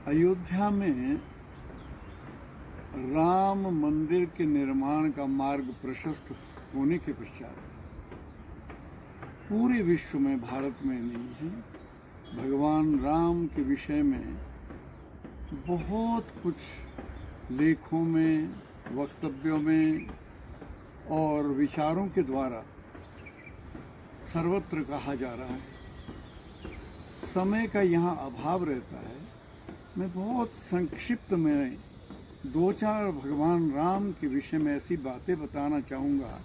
अयोध्या में राम मंदिर के निर्माण का मार्ग प्रशस्त होने के पश्चात पूरे विश्व में, भारत में नहीं है, भगवान राम के विषय में बहुत कुछ लेखों में, वक्तव्यों में और विचारों के द्वारा सर्वत्र कहा जा रहा है। समय का यहाँ अभाव रहता है। मैं बहुत संक्षिप्त में दो चार भगवान राम के विषय में ऐसी बातें बताना चाहूँगा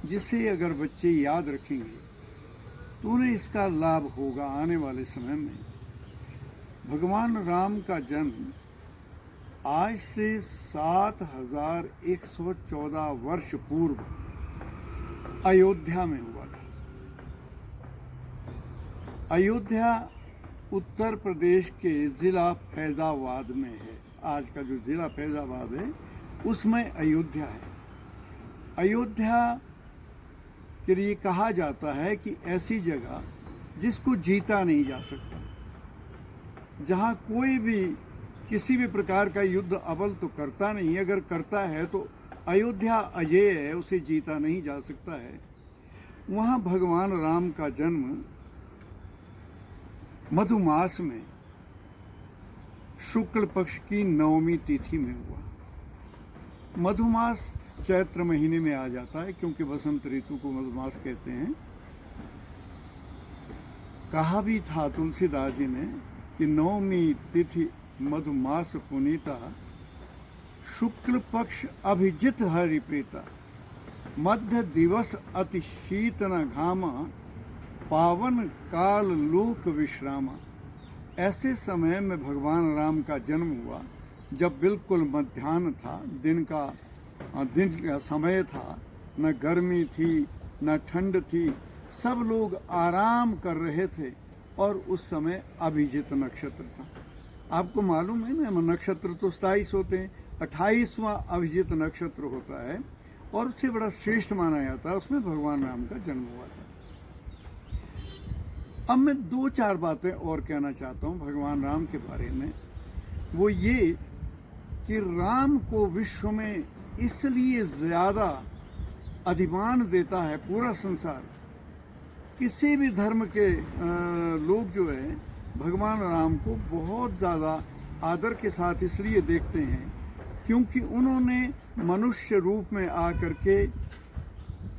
जिसे अगर बच्चे याद रखेंगे तो उन्हें इसका लाभ होगा आने वाले समय में। भगवान राम का जन्म आज से 7114 वर्ष पूर्व अयोध्या में हुआ था। अयोध्या उत्तर प्रदेश के ज़िला फैज़ाबाद में है। आज का जो ज़िला फैज़ाबाद है उसमें अयोध्या है। अयोध्या के लिए कहा जाता है कि ऐसी जगह जिसको जीता नहीं जा सकता, जहाँ कोई भी किसी भी प्रकार का युद्ध अव्वल तो करता नहीं, अगर करता है तो अयोध्या अजेय है, उसे जीता नहीं जा सकता है। वहाँ भगवान राम का जन्म मधुमास में शुक्ल पक्ष की 9वीं तिथि में हुआ। मधुमास चैत्र महीने में आ जाता है क्योंकि बसंत ऋतु को मधुमास कहते हैं। कहा भी था तुलसीदास जी ने कि 9वीं तिथि मधुमास पुनीता, शुक्ल पक्ष अभिजित हरि प्रीता, मध्य दिवस अति शीतन घामा, पावन काल लोक विश्रामा। ऐसे समय में भगवान राम का जन्म हुआ जब बिल्कुल मध्याह्न था, दिन का समय था, न गर्मी थी न ठंड थी, सब लोग आराम कर रहे थे और उस समय अभिजित नक्षत्र था। आपको मालूम है ना, नक्षत्र तो 27 होते हैं, 28वां अभिजित नक्षत्र होता है और उससे बड़ा श्रेष्ठ माना जाता है। उसमें भगवान राम का जन्म हुआ था। अब मैं दो चार बातें और कहना चाहता हूँ भगवान राम के बारे में। वो ये कि राम को विश्व में इसलिए ज़्यादा अधिमान देता है पूरा संसार। किसी भी धर्म के लोग जो है भगवान राम को बहुत ज़्यादा आदर के साथ इसलिए देखते हैं क्योंकि उन्होंने मनुष्य रूप में आकर के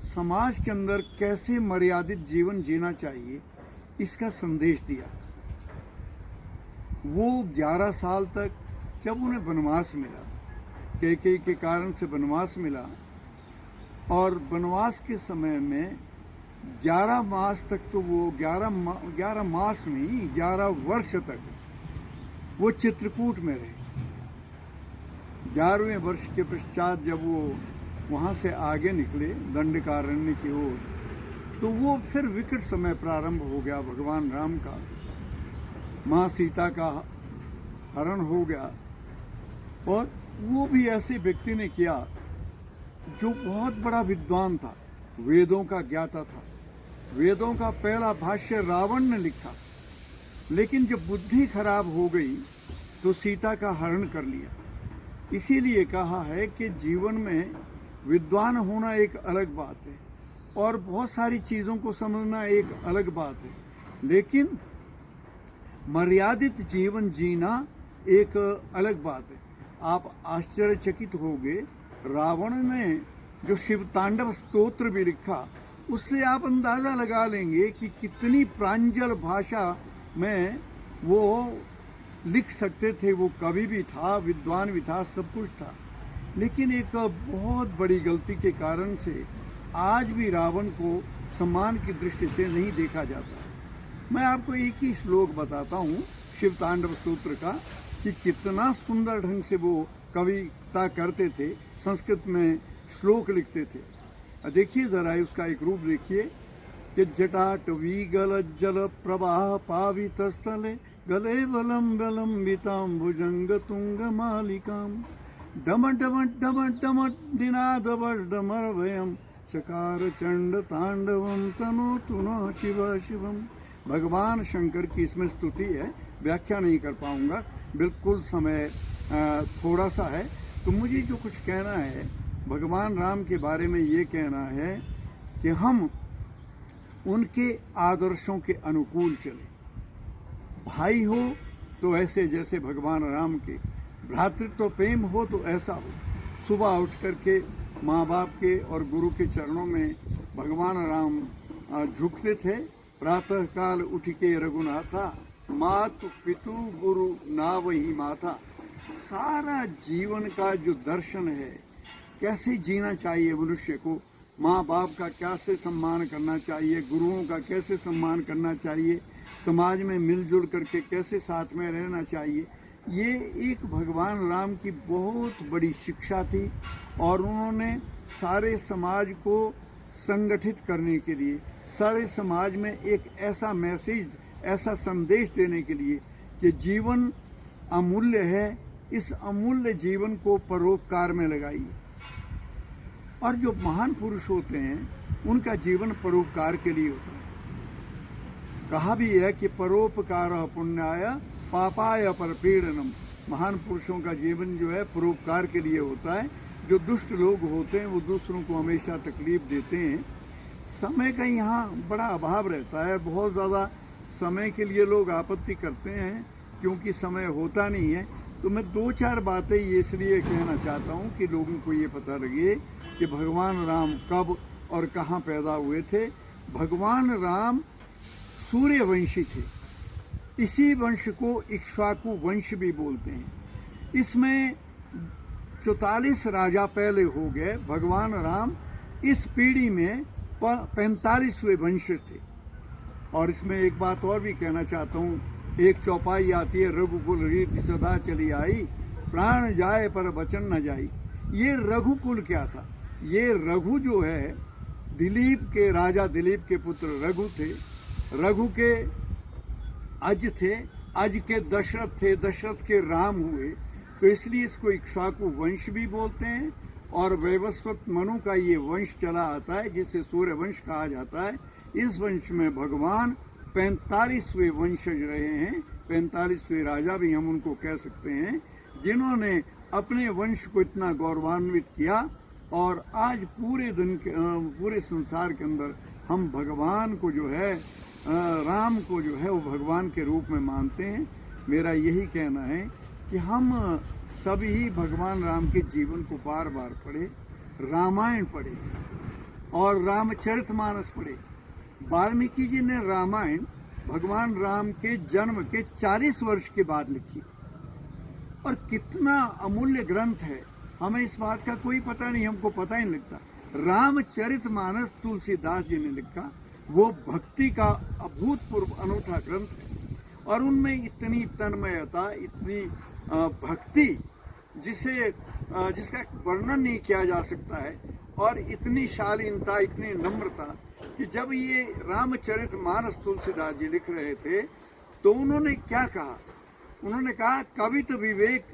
समाज के अंदर कैसे मर्यादित जीवन जीना चाहिए इसका संदेश दिया। वो 11 साल तक जब उन्हें वनवास मिला, कैकेयी के कारण से वनवास मिला, और वनवास के समय में 11 मास तक, तो वो 11 मास नहीं 11 वर्ष तक वो चित्रकूट में रहे। 11वें वर्ष के पश्चात जब वो वहाँ से आगे निकले दंडकारण्य की ओर, तो वो फिर विकट समय प्रारंभ हो गया भगवान राम का। माँ सीता का हरण हो गया और वो भी ऐसे व्यक्ति ने किया जो बहुत बड़ा विद्वान था, वेदों का ज्ञाता था। वेदों का पहला भाष्य रावण ने लिखा, लेकिन जब बुद्धि खराब हो गई तो सीता का हरण कर लिया। इसीलिए कहा है कि जीवन में विद्वान होना एक अलग बात है और बहुत सारी चीज़ों को समझना एक अलग बात है, लेकिन मर्यादित जीवन जीना एक अलग बात है। आप आश्चर्यचकित होंगे, रावण ने जो शिव तांडव स्तोत्र भी लिखा, उससे आप अंदाज़ा लगा लेंगे कि कितनी प्रांजल भाषा में वो लिख सकते थे। वो कवि भी था, विद्वान भी था, सब कुछ था, लेकिन एक बहुत बड़ी गलती के कारण से आज भी रावण को सम्मान की दृष्टि से नहीं देखा जाता। मैं आपको एक ही श्लोक बताता हूँ शिव तांडव स्तोत्र का कि कितना सुंदर ढंग से वो कविता करते थे, संस्कृत में श्लोक लिखते थे। देखिए ज़रा उसका एक रूप देखिए कि जटाटवी गल जल प्रवाह पावित स्थले गले बलम बलम्बिताम भुजंग तुंग मालिकाम डम डम डम डम दिनाद डमर भयम चकार चंड तांडवम तनो तुनो शिव शिवम भगवान शंकर की इसमें स्तुति है, व्याख्या नहीं कर पाऊंगा, बिल्कुल समय थोड़ा सा है। तो मुझे जो कुछ कहना है भगवान राम के बारे में ये कहना है कि हम उनके आदर्शों के अनुकूल चले। भाई हो तो ऐसे जैसे भगवान राम के, भ्रातृत्व प्रेम हो तो ऐसा हो। सुबह उठ करके माँ बाप के और गुरु के चरणों में भगवान राम झुकते थे। प्रातः काल उठ के रघुनाथा, मातु पितु गुरु ना वही माता। सारा जीवन का जो दर्शन है, कैसे जीना चाहिए मनुष्य को, माँ बाप का कैसे सम्मान करना चाहिए, गुरुओं का कैसे सम्मान करना चाहिए, समाज में मिलजुल करके कैसे साथ में रहना चाहिए, ये एक भगवान राम की बहुत बड़ी शिक्षा थी। और उन्होंने सारे समाज को संगठित करने के लिए, सारे समाज में एक ऐसा मैसेज, ऐसा संदेश देने के लिए कि जीवन अमूल्य है, इस अमूल्य जीवन को परोपकार में लगाइए। और जो महान पुरुष होते हैं उनका जीवन परोपकार के लिए होता है। कहा भी है कि परोपकार पुण्याय पापाय परपीड़नम। महान पुरुषों का जीवन जो है परोपकार के लिए होता है। जो दुष्ट लोग होते हैं वो दूसरों को हमेशा तकलीफ देते हैं। समय का यहाँ बड़ा अभाव रहता है, बहुत ज़्यादा समय के लिए लोग आपत्ति करते हैं क्योंकि समय होता नहीं है। तो मैं दो चार बातें ये इसलिए कहना चाहता हूँ कि लोगों को ये पता लगे कि भगवान राम कब और कहाँ पैदा हुए थे। भगवान राम सूर्यवंशी थे। इसी वंश को इक्ष्वाकु वंश भी बोलते हैं। इसमें 44 राजा पहले हो गए। भगवान राम इस पीढ़ी में 45वें वंश थे। और इसमें एक बात और भी कहना चाहता हूँ, एक चौपाई आती है, रघुकुल रीति सदा चली आई, प्राण जाए पर वचन न जाई। ये रघुकुल क्या था? ये रघु जो है दिलीप के, राजा दिलीप के पुत्र रघु थे। रघु के अज थे, अज के दशरथ थे, दशरथ के राम हुए। तो इसलिए इसको इक्ष्वाकु वंश भी बोलते हैं। और वैवस्वत मनु का ये वंश चला आता है जिसे सूर्य वंश कहा जाता है। इस वंश में भगवान 45वें वंशज रहे हैं। 45वें राजा भी हम उनको कह सकते हैं, जिन्होंने अपने वंश को इतना गौरवान्वित किया। और आज पूरे संसार के अंदर हम भगवान को जो है, राम को जो है वो भगवान के रूप में मानते हैं। मेरा यही कहना है कि हम सभी भगवान राम के जीवन को बार बार पढ़े, रामायण पढ़े और रामचरितमानस पढ़े। वाल्मीकि जी ने रामायण भगवान राम के जन्म के 40 वर्ष के बाद लिखी। और कितना अमूल्य ग्रंथ है, हमें इस बात का कोई पता नहीं, हमको पता ही नहीं लगता। रामचरितमानस तुलसीदास जी ने लिखा। वो भक्ति का अभूतपूर्व अनूठा ग्रंथ है। और उनमें इतनी तन्मयता, इतनी भक्ति जिसका वर्णन नहीं किया जा सकता है। और इतनी शालीनता, इतनी नम्रता कि जब ये रामचरितमानस तुलसीदास जी लिख रहे थे तो उन्होंने क्या कहा? उन्होंने कहा, कवित विवेक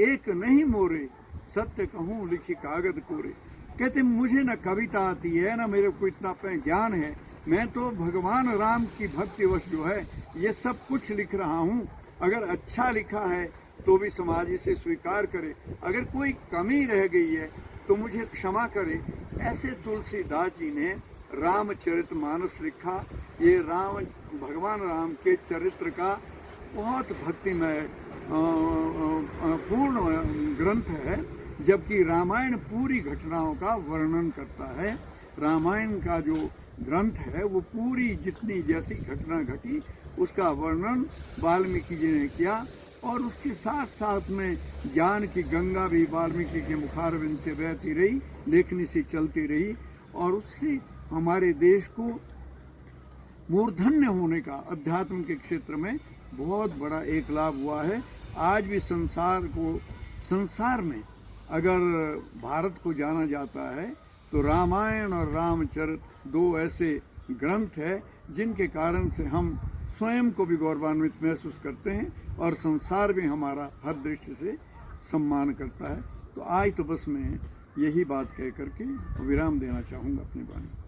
एक नहीं मोरे, सत्य कहूँ लिखी कागज कोरे। कहते मुझे न कविता आती है, न मेरे को इतना ज्ञान है, मैं तो भगवान राम की भक्तिवश जो है ये सब कुछ लिख रहा हूँ। अगर अच्छा लिखा है तो भी समाज इसे स्वीकार करे, अगर कोई कमी रह गई है तो मुझे क्षमा करे। ऐसे तुलसीदास जी ने रामचरितमानस लिखा। ये भगवान राम के चरित्र का बहुत भक्तिमय पूर्ण ग्रंथ है। जबकि रामायण पूरी घटनाओं का वर्णन करता है। रामायण का जो ग्रंथ है वो पूरी जितनी जैसी घटना घटी उसका वर्णन वाल्मीकि जी ने किया। और उसके साथ साथ में ज्ञान की गंगा भी वाल्मीकि के मुखारविंद से बहती रही, लेखनी से चलती रही। और उससे हमारे देश को मूर्धन्य होने का अध्यात्म के क्षेत्र में बहुत बड़ा एक लाभ हुआ है। आज भी संसार में अगर भारत को जाना जाता है तो रामायण और रामचरित दो ऐसे ग्रंथ है जिनके कारण से हम स्वयं को भी गौरवान्वित महसूस करते हैं और संसार भी हमारा हर दृष्टि से सम्मान करता है। तो आज तो बस मैं यही बात कह करके विराम देना चाहूँगा अपनी वाणी।